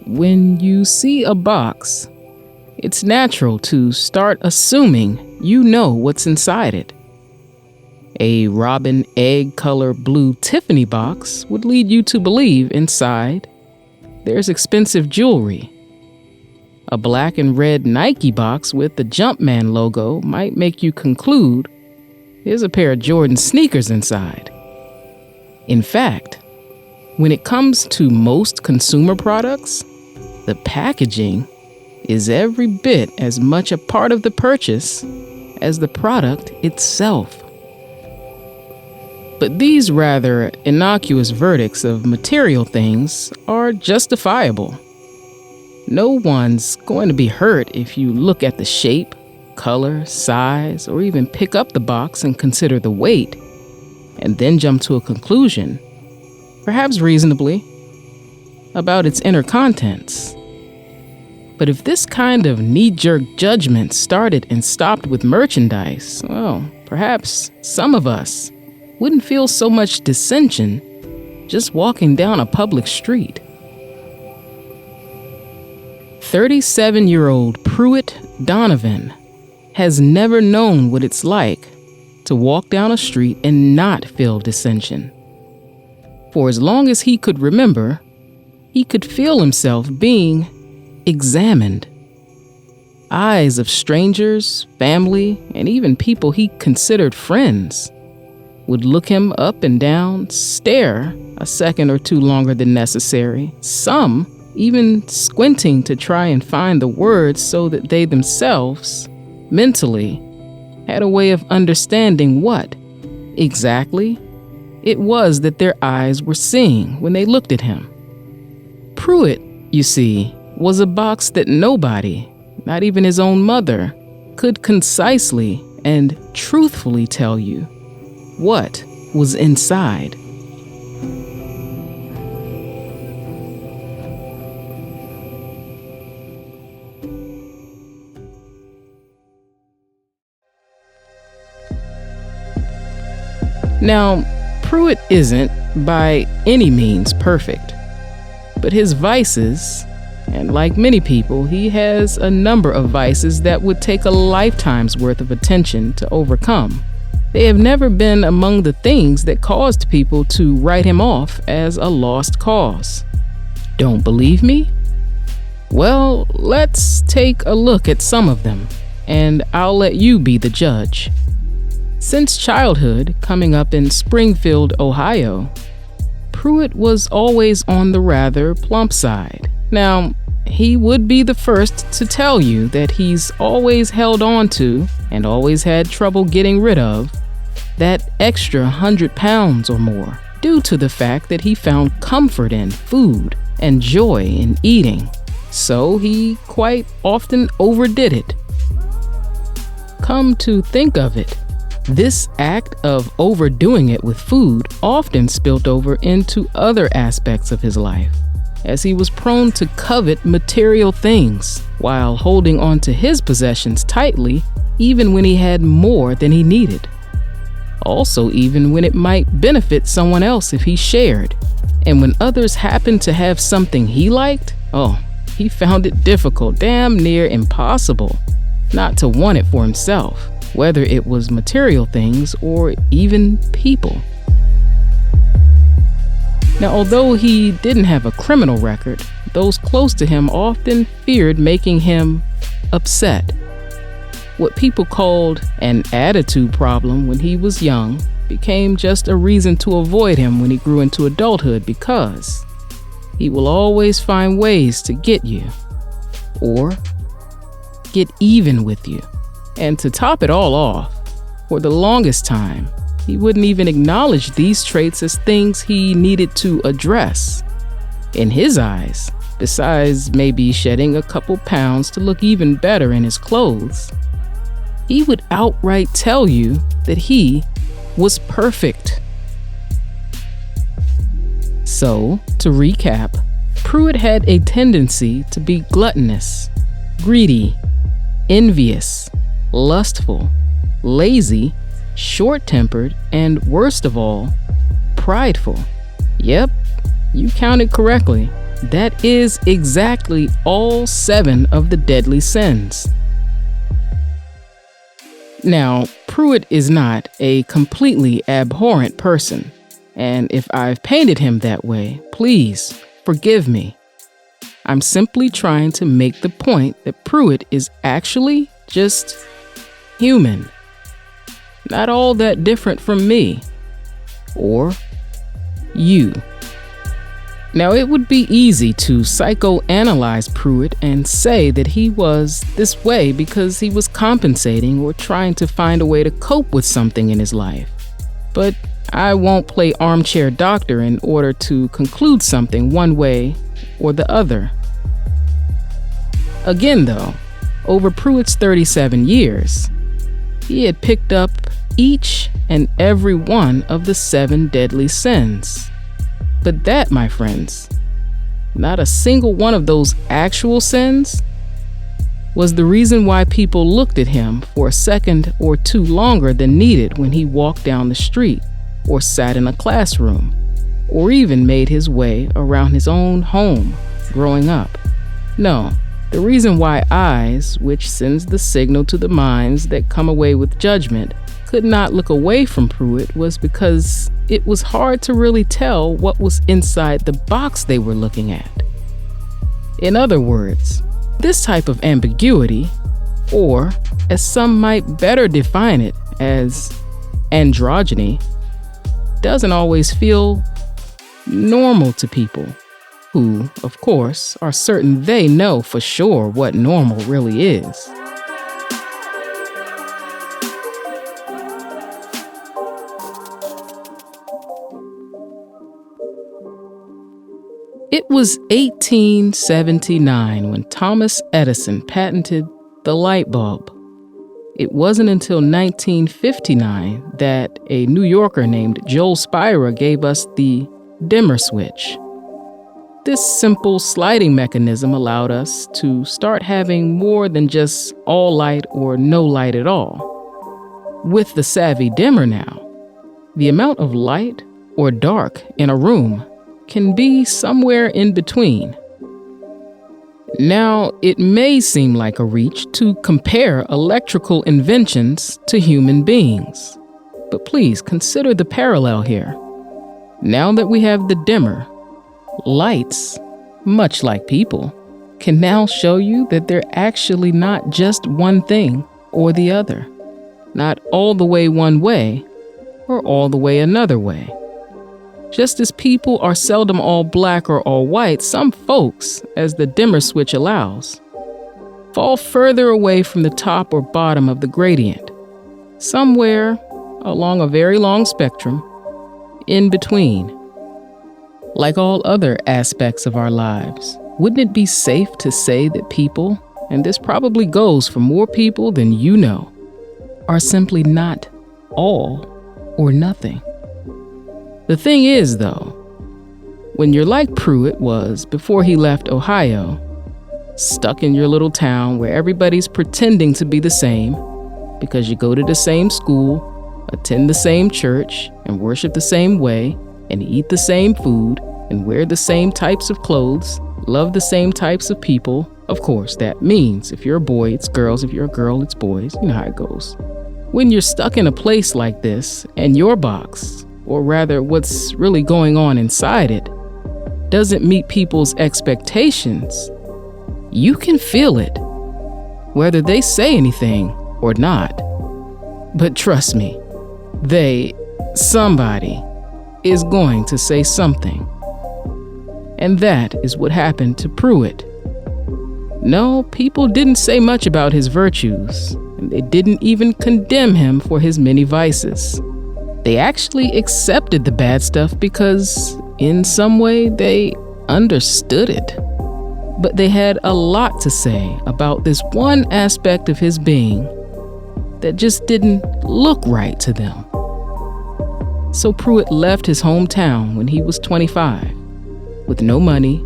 when you see a box, it's natural to start assuming you know what's inside it. A robin egg color blue Tiffany box would lead you to believe inside there's expensive jewelry. A black and red Nike box with the Jumpman logo might make you conclude there's a pair of Jordan sneakers inside. In fact, when it comes to most consumer products, the packaging is every bit as much a part of the purchase as the product itself. But these rather innocuous verdicts of material things are justifiable. No one's going to be hurt if you look at the shape, color, size, or even pick up the box and consider the weight, and then jump to a conclusion, perhaps reasonably, about its inner contents. But if this kind of knee-jerk judgment started and stopped with merchandise, well, perhaps some of us wouldn't feel so much dissension just walking down a public street. 37-year-old Pruitt Donovan has never known what it's like to walk down a street and not feel dissension. For as long as he could remember, he could feel himself being examined. Eyes of strangers, family, and even people he considered friends would look him up and down, stare a second or two longer than necessary, some even squinting to try and find the words so that they themselves, mentally, had a way of understanding what, exactly, it was that their eyes were seeing when they looked at him. Pruitt, you see, was a box that nobody, not even his own mother, could concisely and truthfully tell you what was inside. Now, Pruitt isn't by any means perfect, but his vices, and like many people, he has a number of vices that would take a lifetime's worth of attention to overcome. They have never been among the things that caused people to write him off as a lost cause. Don't believe me? Well, let's take a look at some of them, and I'll let you be the judge. Since childhood, coming up in Springfield, Ohio, Pruitt was always on the rather plump side. Now, he would be the first to tell you that he's always held on to, and always had trouble getting rid of, that extra 100 pounds or more, due to the fact that he found comfort in food and joy in eating. So he quite often overdid it. Come to think of it, this act of overdoing it with food often spilled over into other aspects of his life, as he was prone to covet material things while holding on to his possessions tightly, even when he had more than he needed. Also, even when it might benefit someone else if he shared. And when others happened to have something he liked, he found it difficult, damn near impossible, not to want it for himself, whether it was material things or even people. Now, although he didn't have a criminal record, those close to him often feared making him upset. What people called an attitude problem when he was young became just a reason to avoid him when he grew into adulthood, because he will always find ways to get you or get even with you. And to top it all off, for the longest time, he wouldn't even acknowledge these traits as things he needed to address. In his eyes, besides maybe shedding a couple pounds to look even better in his clothes, he would outright tell you that he was perfect. So, to recap, Pruitt had a tendency to be gluttonous, greedy, envious, lustful, lazy, short-tempered, and worst of all, prideful. Yep, you counted correctly. That is exactly all 7 of the deadly sins. Now, Pruitt is not a completely abhorrent person, and if I've painted him that way, please forgive me. I'm simply trying to make the point that Pruitt is actually just human. Not all that different from me. Or you. Now, it would be easy to psychoanalyze Pruitt and say that he was this way because he was compensating or trying to find a way to cope with something in his life. But I won't play armchair doctor in order to conclude something one way or the other. Again, though, over Pruitt's 37 years, he had picked up each and every one of the 7 deadly sins. But that, my friends, not a single one of those actual sins, was the reason why people looked at him for a second or two longer than needed when he walked down the street, or sat in a classroom, or even made his way around his own home growing up. No, the reason why eyes, which sends the signal to the minds that come away with judgment, could not look away from Pruitt was because it was hard to really tell what was inside the box they were looking at. In other words, this type of ambiguity, or as some might better define it as androgyny, doesn't always feel normal to people who, of course, are certain they know for sure what normal really is. It was 1879 when Thomas Edison patented the light bulb. It wasn't until 1959 that a New Yorker named Joel Spira gave us the dimmer switch. This simple sliding mechanism allowed us to start having more than just all light or no light at all. With the savvy dimmer now, the amount of light or dark in a room can be somewhere in between. Now, it may seem like a reach to compare electrical inventions to human beings, but please consider the parallel here. Now that we have the dimmer, lights, much like people, can now show you that they're actually not just one thing or the other, not all the way one way or all the way another way. Just as people are seldom all black or all white, some folks, as the dimmer switch allows, fall further away from the top or bottom of the gradient, somewhere along a very long spectrum, in between. Like all other aspects of our lives, wouldn't it be safe to say that people, and this probably goes for more people than you know, are simply not all or nothing? The thing is, though, when you're like Pruitt was before he left Ohio, stuck in your little town where everybody's pretending to be the same because you go to the same school, attend the same church, and worship the same way, and eat the same food, and wear the same types of clothes, love the same types of people. Of course, that means if you're a boy, it's girls. If you're a girl, it's boys. You know how it goes. When you're stuck in a place like this, and your box, or rather what's really going on inside it, doesn't meet people's expectations, you can feel it, whether they say anything or not. But trust me, somebody is going to say something. And that is what happened to Pruitt. No, people didn't say much about his virtues, and they didn't even condemn him for his many vices. They actually accepted the bad stuff because, in some way, they understood it. But they had a lot to say about this one aspect of his being that just didn't look right to them. So Pruitt left his hometown when he was 25, with no money,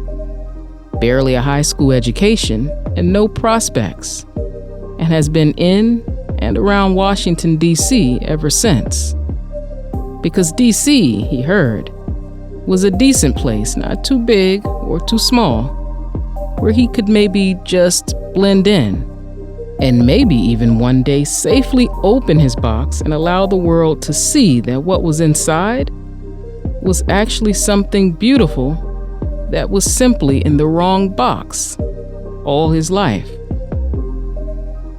barely a high school education, and no prospects, and has been in and around Washington, D.C. ever since. Because D.C., he heard, was a decent place, not too big, or too small, where he could maybe just blend in, and maybe even one day safely open his box and allow the world to see that what was inside was actually something beautiful that was simply in the wrong box all his life.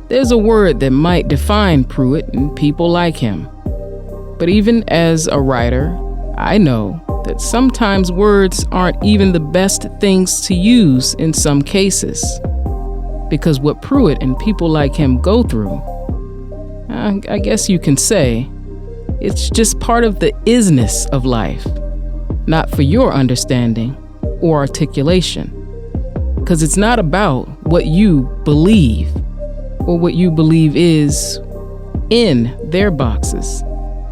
There's a word that might define Pruitt and people like him. But even as a writer, I know that sometimes words aren't even the best things to use in some cases. Because what Pruitt and people like him go through, I guess you can say, it's just part of the isness of life, not for your understanding or articulation. Because it's not about what you believe or what you believe is in their boxes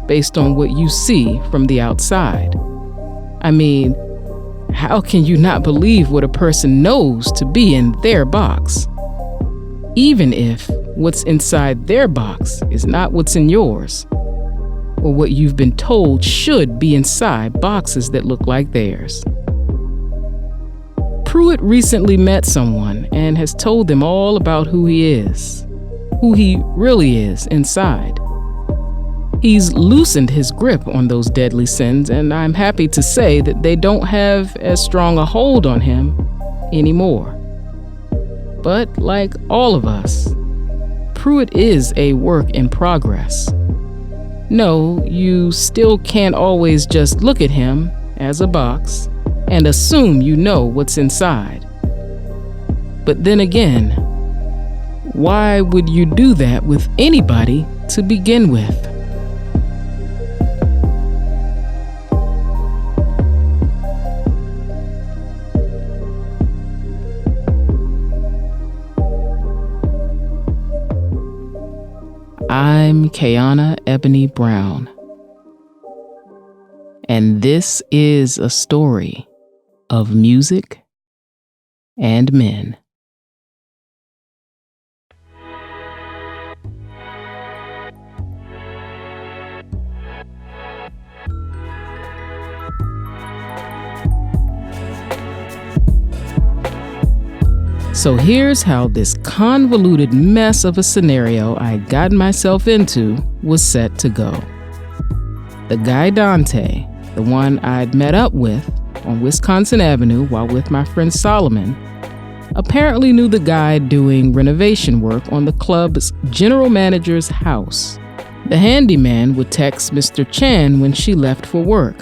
based on what you see from the outside. I mean, how can you not believe what a person knows to be in their box? Even if what's inside their box is not what's in yours, or what you've been told should be inside boxes that look like theirs. Pruitt recently met someone and has told them all about who he is, who he really is inside. He's loosened his grip on those deadly sins, and I'm happy to say that they don't have as strong a hold on him anymore. But like all of us, Pruitt is a work in progress. No, you still can't always just look at him as a box and assume you know what's inside. But then again, why would you do that with anybody to begin with? I'm Kiana Ebony Brown, and this is a story of music and men. So here's how this convoluted mess of a scenario I got myself into was set to go. The guy Dante, the one I'd met up with on Wisconsin Avenue while with my friend Solomon, apparently knew the guy doing renovation work on the club's general manager's house. The handyman would text Mr. Chan when she left for work.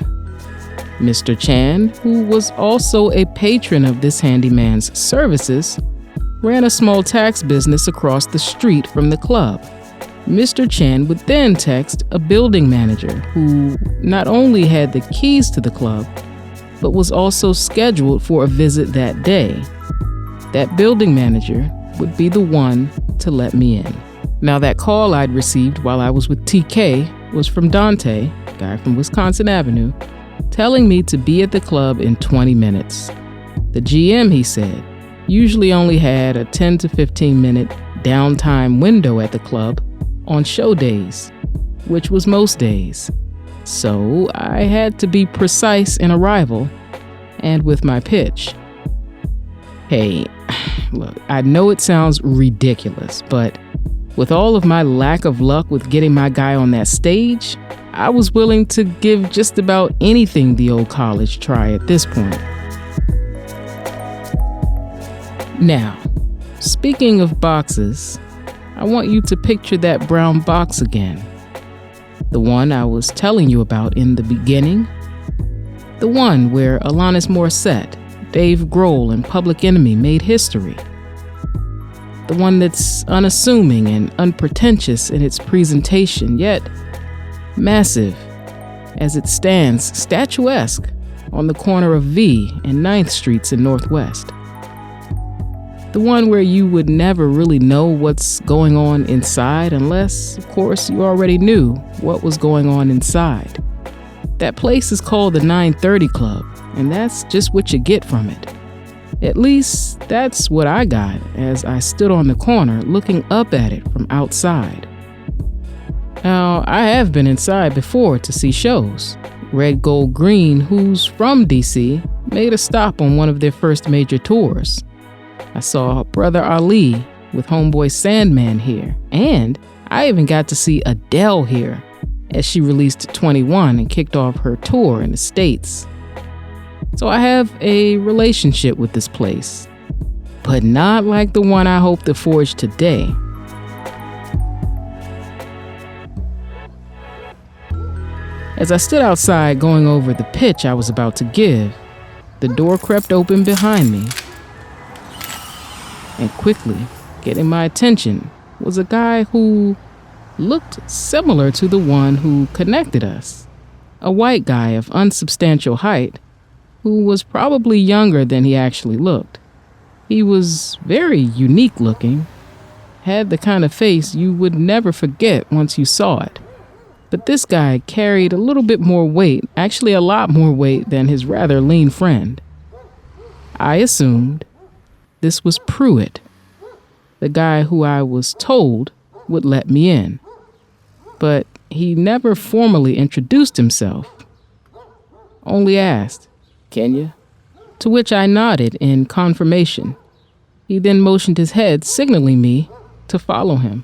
Mr. Chan, who was also a patron of this handyman's services, ran a small tax business across the street from the club. Mr. Chan would then text a building manager who not only had the keys to the club, but was also scheduled for a visit that day. That building manager would be the one to let me in. Now, that call I'd received while I was with TK was from Dante, guy from Wisconsin Avenue, telling me to be at the club in 20 minutes. The GM, he said, usually only had a 10 to 15 minute downtime window at the club on show days, which was most days. So I had to be precise in arrival and with my pitch. Hey, look, I know it sounds ridiculous, but with all of my lack of luck with getting my guy on that stage, I was willing to give just about anything the old college try at this point. Now, speaking of boxes, I want you to picture that brown box again. The one I was telling you about in the beginning. The one where Alanis Morissette, Dave Grohl, and Public Enemy made history. The one that's unassuming and unpretentious in its presentation, yet massive as it stands statuesque on the corner of V and 9th Streets in Northwest. The one where you would never really know what's going on inside unless, of course, you already knew what was going on inside. That place is called the 930 Club, and that's just what you get from it. At least, that's what I got as I stood on the corner looking up at it from outside. Now, I have been inside before to see shows. Red Gold Green, who's from DC, made a stop on one of their first major tours. I saw Brother Ali with homeboy Sandman here, and I even got to see Adele here as she released 21 and kicked off her tour in the States. So I have a relationship with this place, but not like the one I hope to forge today. As I stood outside going over the pitch I was about to give, the door crept open behind me. And quickly, getting my attention, was a guy who looked similar to the one who connected us. A white guy of unsubstantial height, who was probably younger than he actually looked. He was very unique looking, had the kind of face you would never forget once you saw it. But this guy carried a little bit more weight, actually a lot more weight than his rather lean friend. I assumed this was Pruitt, the guy who I was told would let me in. But he never formally introduced himself, only asked, "Kenya?" To which I nodded in confirmation. He then motioned his head, signaling me to follow him.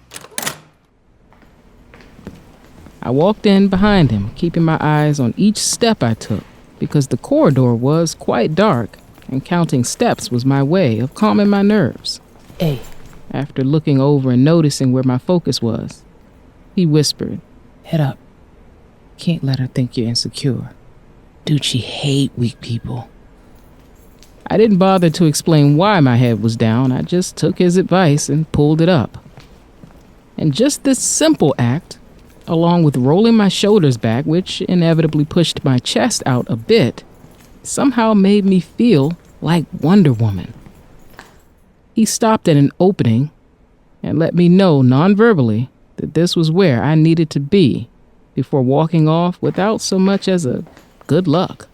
I walked in behind him, keeping my eyes on each step I took, because the corridor was quite dark, and counting steps was my way of calming my nerves. "Hey," after looking over and noticing where my focus was, he whispered, "Head up. Can't let her think you're insecure. Dude, she hate weak people." I didn't bother to explain why my head was down. I just took his advice and pulled it up. And just this simple act, along with rolling my shoulders back, which inevitably pushed my chest out a bit, somehow made me feel like Wonder Woman. He stopped at an opening and let me know non-verbally that this was where I needed to be before walking off without so much as a good luck.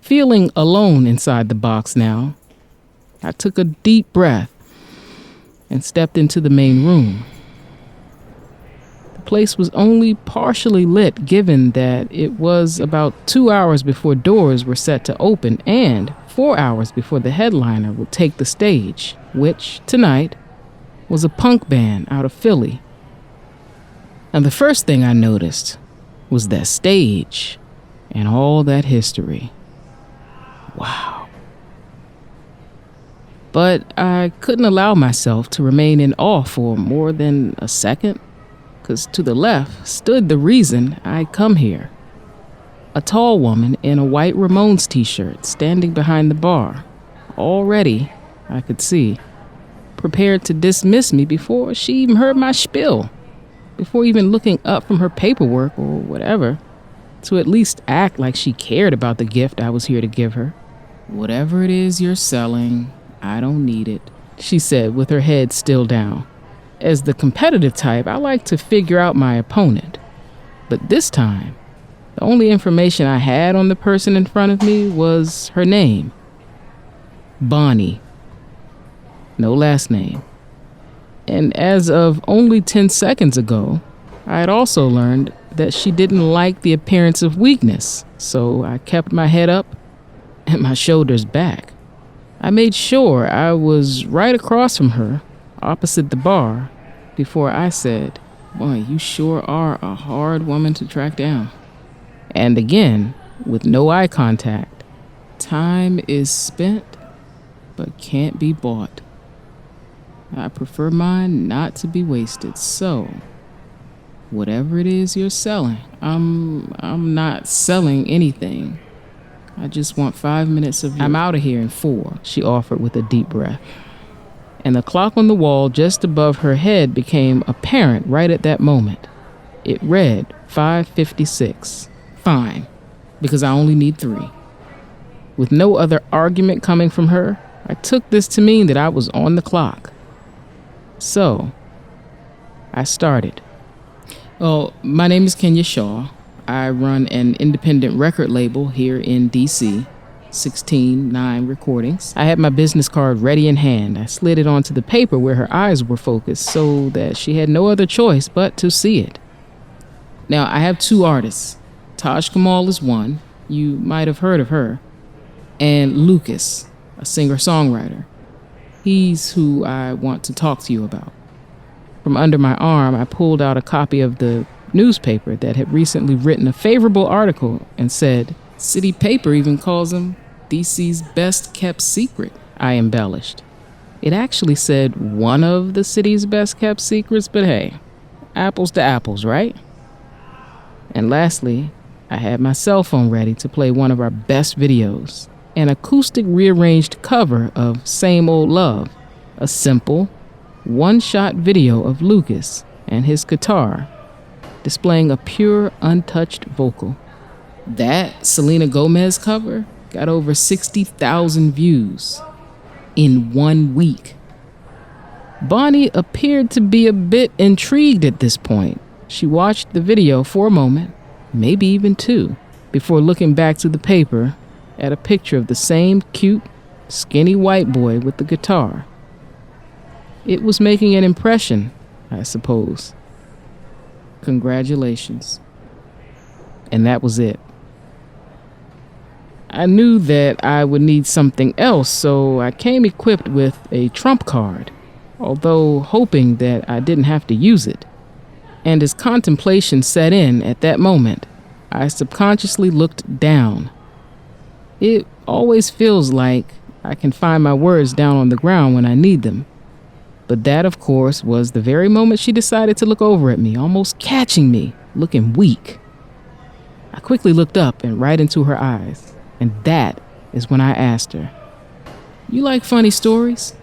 Feeling alone inside the box now, I took a deep breath and stepped into the main room. The place was only partially lit, given that it was about 2 hours before doors were set to open and 4 hours before the headliner would take the stage, which, tonight, was a punk band out of Philly. And the first thing I noticed was that stage and all that history. Wow. But I couldn't allow myself to remain in awe for more than a second, because to the left stood the reason I'd come here. A tall woman in a white Ramones t-shirt standing behind the bar, already, I could see, prepared to dismiss me before she even heard my spiel, before even looking up from her paperwork or whatever, to at least act like she cared about the gift I was here to give her. "Whatever it is you're selling, I don't need it," she said with her head still down. As the competitive type, I like to figure out my opponent. But this time, the only information I had on the person in front of me was her name. Bonnie. No last name. And as of only 10 seconds ago, I had also learned that she didn't like the appearance of weakness, so I kept my head up and my shoulders back. I made sure I was right across from her, opposite the bar, before I said, "Boy, you sure are a hard woman to track down." And again, with no eye contact, "Time is spent, but can't be bought. I prefer mine not to be wasted, so whatever it is you're selling, I'm not selling anything. I just want 5 minutes of you. I'm out of here in 4, she offered with a deep breath. And the clock on the wall just above her head became apparent right at that moment. It read 5:56. Fine, because I only need 3. With no other argument coming from her, I took this to mean that I was on the clock. So, I started. Well, my name is Kenya Shaw. I run an independent record label here in D.C., 16-9 Recordings. I had my business card ready in hand. I slid it onto the paper where her eyes were focused so that she had no other choice but to see it. Now, I have 2 artists. Taj Kamal is one. You might have heard of her. And Lucas, a singer-songwriter. He's who I want to talk to you about. From under my arm, I pulled out a copy of the newspaper that had recently written a favorable article and said, "City paper even calls him DC's best kept secret," I embellished. It actually said one of the city's best kept secrets, but hey, apples to apples, right? And lastly, I had my cell phone ready to play one of our best videos, an acoustic rearranged cover of Same Old Love, a simple, one-shot video of Lucas and his guitar displaying a pure, untouched vocal. That Selena Gomez cover got over 60,000 views in 1 week. Bonnie appeared to be a bit intrigued at this point. She watched the video for a moment, maybe even two, before looking back to the paper at a picture of the same cute, skinny white boy with the guitar. It was making an impression, I suppose. Congratulations. And that was it. I knew that I would need something else, so I came equipped with a trump card, although hoping that I didn't have to use it. And as contemplation set in at that moment, I subconsciously looked down. It always feels like I can find my words down on the ground when I need them. But that, of course, was the very moment she decided to look over at me, almost catching me, looking weak. I quickly looked up and right into her eyes, and that is when I asked her, "You like funny stories?"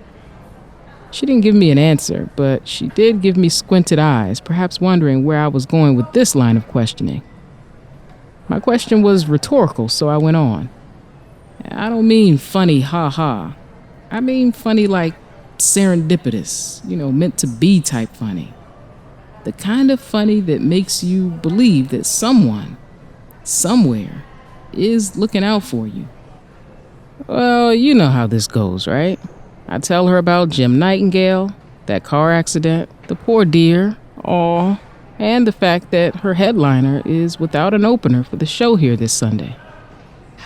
She didn't give me an answer, but she did give me squinted eyes, perhaps wondering where I was going with this line of questioning. My question was rhetorical, so I went on. I don't mean funny ha-ha. I mean funny like serendipitous, meant to be type funny. The kind of funny that makes you believe that someone, somewhere, is looking out for you. Well, you know how this goes, right? I tell her about Jim Nightingale, that car accident, the poor dear, aw, and the fact that her headliner is without an opener for the show here this Sunday.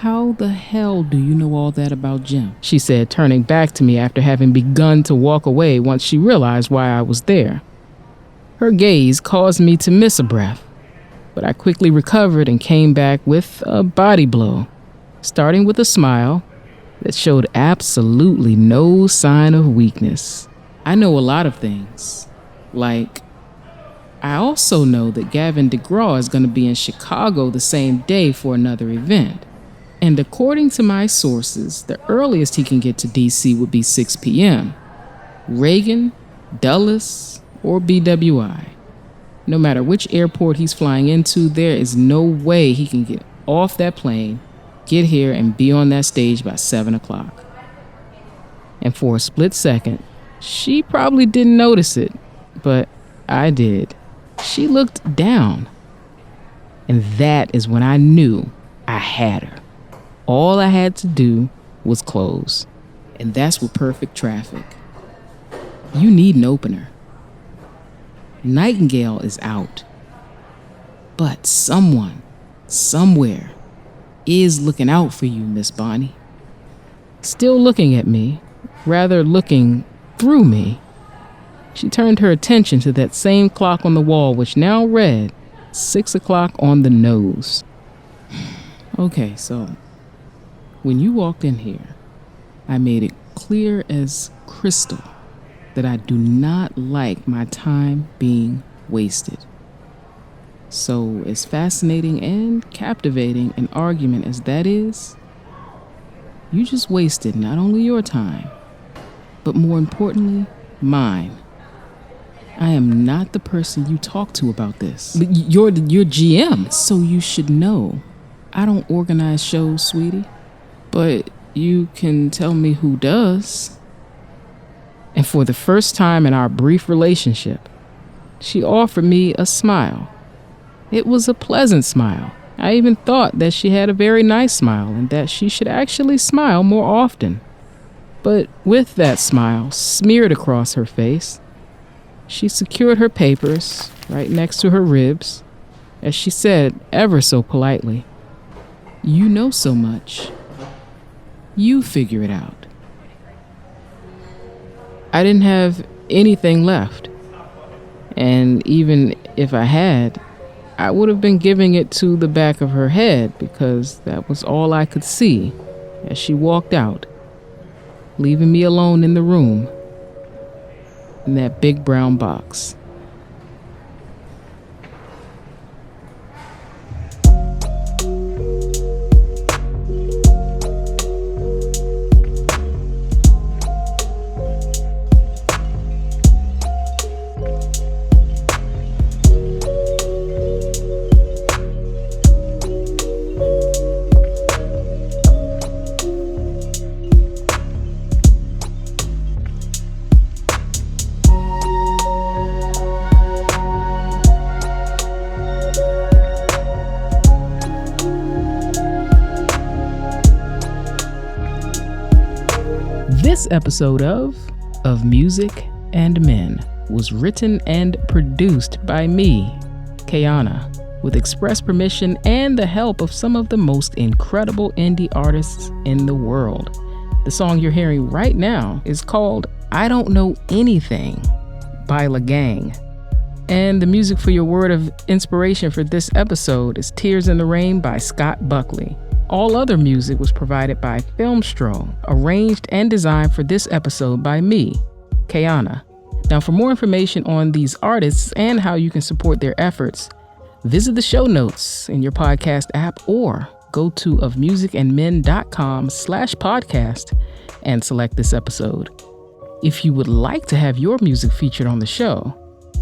"How the hell do you know all that about Jim?" she said, turning back to me after having begun to walk away once she realized why I was there. Her gaze caused me to miss a breath, but I quickly recovered and came back with a body blow, starting with a smile that showed absolutely no sign of weakness. I know a lot of things. Like, I also know that Gavin DeGraw is going to be in Chicago the same day for another event. And according to my sources, the earliest he can get to DC would be 6 p.m. Reagan, Dulles, or BWI. No matter which airport he's flying into, there is no way he can get off that plane, get here, and be on that stage by 7 o'clock. And for a split second, she probably didn't notice it, but I did. She looked down. And that is when I knew I had her. All I had to do was close. And that's with perfect traffic. You need an opener. Nightingale is out. But someone, somewhere, is looking out for you, Miss Bonnie. Still looking at me, rather looking through me, she turned her attention to that same clock on the wall, which now read 6 o'clock on the nose. Okay, so when you walked in here, I made it clear as crystal that I do not like my time being wasted. So, as fascinating and captivating an argument as that is, you just wasted not only your time, but more importantly, mine. I am not the person you talk to about this. But you're GM, so you should know. I don't organize shows, sweetie. But you can tell me who does. And for the first time in our brief relationship, she offered me a smile. It was a pleasant smile. I even thought that she had a very nice smile and that she should actually smile more often. But with that smile smeared across her face, she secured her papers right next to her ribs, as she said ever so politely, You know so much. You figure it out. I didn't have anything left. And even if I had, I would have been giving it to the back of her head because that was all I could see as she walked out, leaving me alone in the room in that big brown box. This episode of Music and Men was written and produced by me, Kayana, with express permission and the help of some of the most incredible indie artists in the world. The song you're hearing right now is called I Don't Know Anything by La Gang. And the music for your word of inspiration for this episode is Tears in the Rain by Scott Buckley. All other music was provided by Filmstro, arranged and designed for this episode by me, Kayana. Now, for more information on these artists and how you can support their efforts, visit the show notes in your podcast app or go to ofmusicandmen.com/podcast and select this episode. If you would like to have your music featured on the show,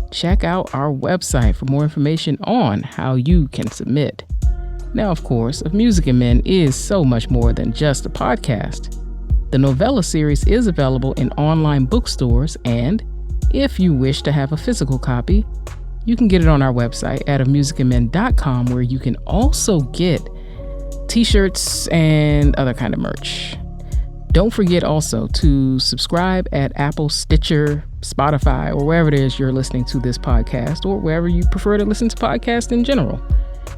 check out our website for more information on how you can submit. Now, of course, Of Music and Men is so much more than just a podcast. The novella series is available in online bookstores, and if you wish to have a physical copy, you can get it on our website at ofmusicandmen.com, where you can also get t-shirts and other kind of merch. Don't forget also to subscribe at Apple, Stitcher, Spotify, or wherever it is you're listening to this podcast, or wherever you prefer to listen to podcasts in general.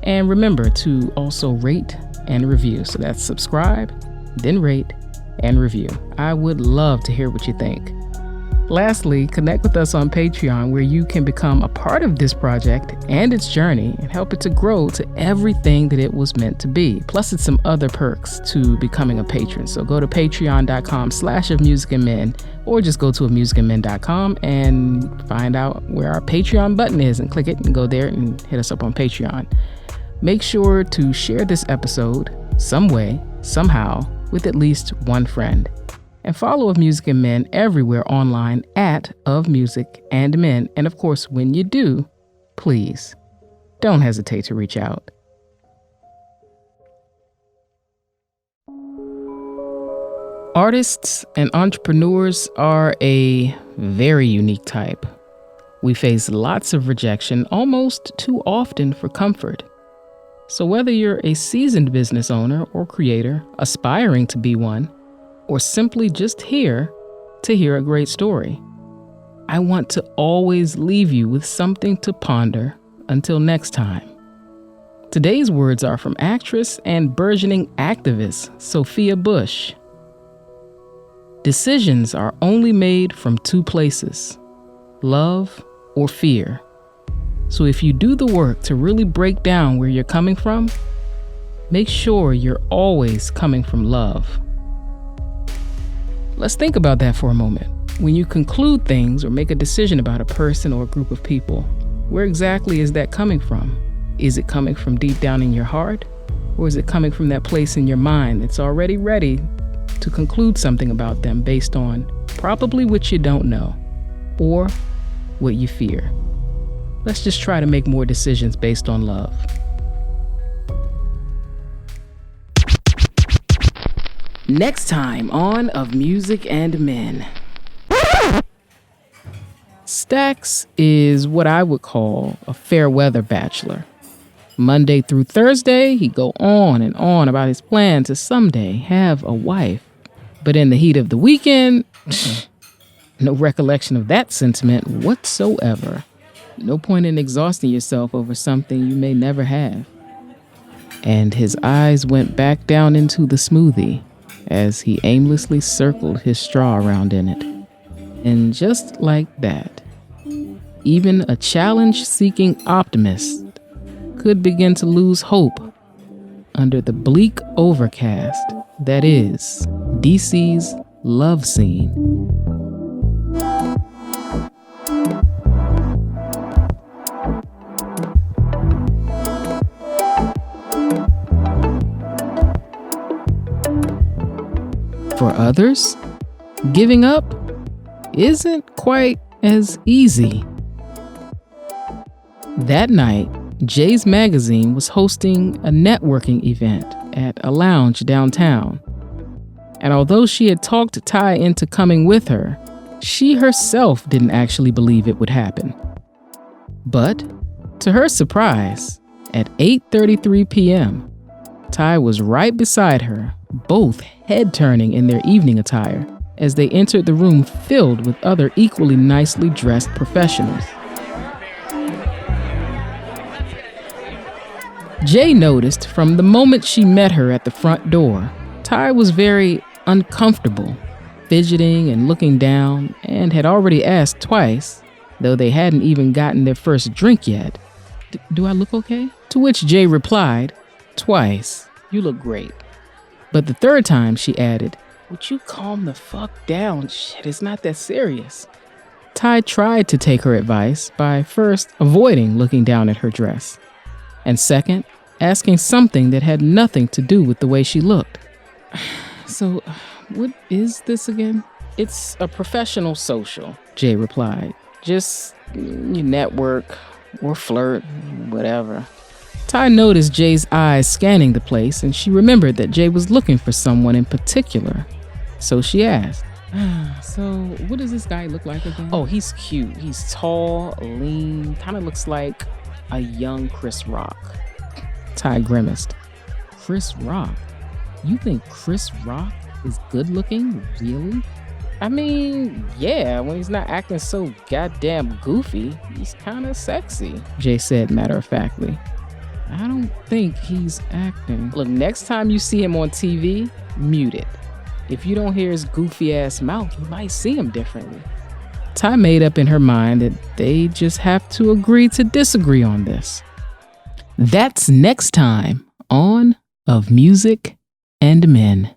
And remember to also rate and review. So that's subscribe, then rate and review. I would love to hear what you think. Lastly, connect with us on Patreon, where you can become a part of this project and its journey and help it to grow to everything that it was meant to be. Plus, it's some other perks to becoming a patron. So go to patreon.com/ofmusicandmen, or just go to ofmusicandmen.com and find out where our Patreon button is and click it and go there and hit us up on Patreon. Make sure to share this episode some way, somehow, with at least one friend. And follow Of Music and Men everywhere online at Of Music and Men. And of course, when you do, please don't hesitate to reach out. Artists and entrepreneurs are a very unique type. We face lots of rejection almost too often for comfort. So whether you're a seasoned business owner or creator, aspiring to be one, or simply just here to hear a great story, I want to always leave you with something to ponder until next time. Today's words are from actress and burgeoning activist Sophia Bush. Decisions are only made from two places, love or fear. So if you do the work to really break down where you're coming from, make sure you're always coming from love. Let's think about that for a moment. When you conclude things or make a decision about a person or a group of people, where exactly is that coming from? Is it coming from deep down in your heart? Or is it coming from that place in your mind that's already ready to conclude something about them based on probably what you don't know or what you fear? Let's just try to make more decisions based on love. Next time on Of Music and Men. Stax is what I would call a fair weather bachelor. Monday through Thursday, he'd go on and on about his plan to someday have a wife. But in the heat of the weekend, no recollection of that sentiment whatsoever. No point in exhausting yourself over something you may never have. and his eyes went back down into the smoothie as he aimlessly circled his straw around in it. And just like that, even a challenge-seeking optimist could begin to lose hope under the bleak overcast that is DC's love scene. For others, giving up isn't quite as easy. That night, Jay's magazine was hosting a networking event at a lounge downtown. And although she had talked Ty into coming with her, she herself didn't actually believe it would happen. But, to her surprise, at 8:33 p.m., Ty was right beside her, both head-turning in their evening attire, as they entered the room filled with other equally nicely dressed professionals. Jay noticed from the moment she met her at the front door, Ty was very uncomfortable, fidgeting and looking down, and had already asked twice, though they hadn't even gotten their first drink yet, "Do I look okay?" To which Jay replied, "Twice, you look great." But the third time she added, "Would you calm the fuck down? Shit, it's not that serious." Ty tried to take her advice by first avoiding looking down at her dress, and second, asking something that had nothing to do with the way she looked. "So, what is this again?" "It's a professional social," Jay replied. "Just you network or flirt, whatever." Ty noticed Jay's eyes scanning the place, and she remembered that Jay was looking for someone in particular. So she asked, "So, what does this guy look like again?" "Oh, he's cute. He's tall, lean, kind of looks like a young Chris Rock." Ty grimaced. "Chris Rock? You think Chris Rock is good looking, really?" "I mean, yeah, when he's not acting so goddamn goofy, he's kind of sexy," Jay said matter-of-factly. "I don't think he's acting." "Look, next time you see him on TV, mute it. If you don't hear his goofy-ass mouth, you might see him differently." Ty made up in her mind that they just have to agree to disagree on this. That's next time on Of Music and Men.